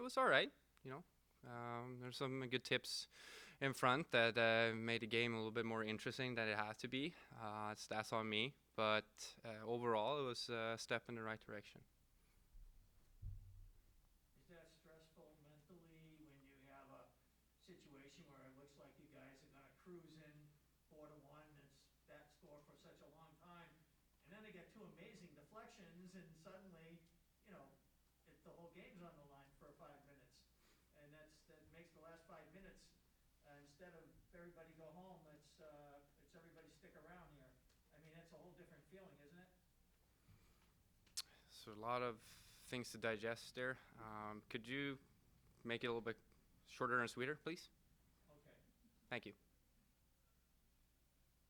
it was all right. You know, there's some good tips in front that made the game a little bit more interesting than it had to be. That's on me, but overall, it was a step in the right direction. Is that stressful mentally when you have a situation where it looks like you guys are going to cruise in 4-1, it's that score for such a long time, and then they get two amazing deflections, and suddenly, you know, the whole game's on the line for 5 minutes, and that makes the last 5 minutes instead of everybody go home, it's everybody stick around here. I mean, it's a whole different feeling, isn't it? So a lot of things to digest there. Could you make it a little bit shorter and sweeter, please? Okay. Thank you.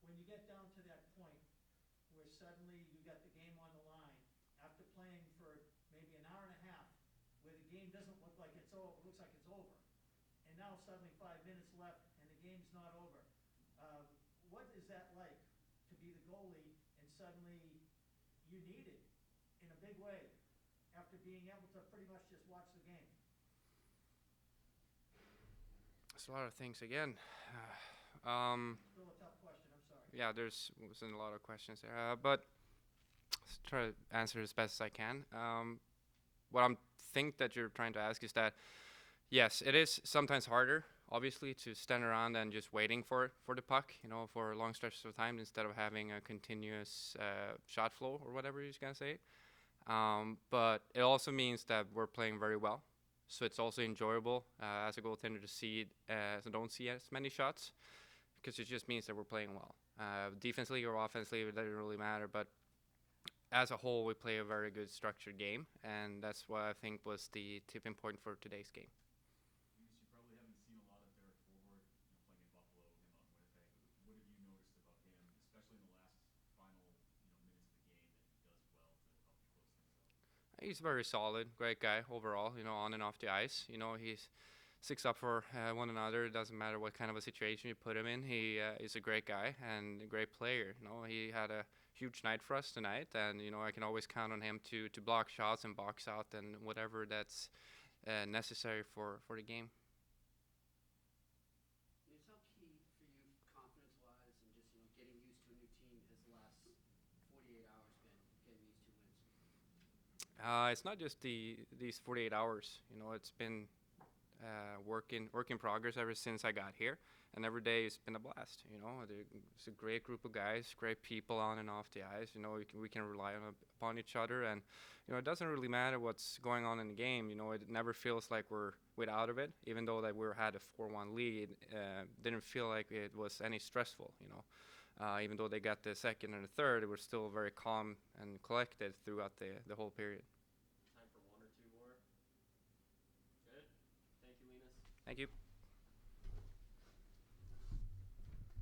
When you get down to that point where suddenly you got the game on the line after playing for maybe an hour and a half, where the game doesn't look like it's over, looks like it's over, and now suddenly 5 minutes left and the game's not over. What is that like to be the goalie and suddenly you need it in a big way after being able to pretty much just watch the game? It's a lot of things again. Still a tough question, I'm sorry. Yeah, wasn't a lot of questions there, but let's try to answer as best as I can. What I think that you're trying to ask is that, yes, it is sometimes harder, obviously, to stand around and just waiting for the puck, you know, for long stretches of time instead of having a continuous shot flow or whatever you're gonna say. But it also means that we're playing very well. So it's also enjoyable as a goaltender to see so don't see as many shots, because it just means that we're playing well. Defensively or offensively, it doesn't really matter. But as a whole, we play a very good structured game, and that's what I think was the tipping point for today's game. You probably haven't seen a lot of Derek Forward, playing in Buffalo, him out in Winnipeg. What have you noticed about him, especially in the last final minutes of the game, that he does well to help you close things out? He's very solid, great guy overall, you know, on and off the ice. You know, he's sticks up for one another. It doesn't matter what kind of a situation you put him in. He is a great guy and a great player. You know, he had a huge night for us tonight, and you know, I can always count on him to block shots and box out and whatever that's necessary for the game. It's how key for you, confidence-wise, and just getting used to a new team has the last 48 hours been getting these 2 wins? It's not just these 48 hours. You know, it's been work in progress ever since I got here, and every day it's been a blast. You know, it's a great group of guys, great people on and off the ice. You know, we can rely upon each other, and you know, it doesn't really matter what's going on in the game. You know, it never feels like we're out of it, even though that we had a 4-1 lead. Didn't feel like it was any stressful. You know, even though they got the second and the third, it was still very calm and collected throughout the whole period. Time for one or two more. Good. Thank you, Linus. Thank you.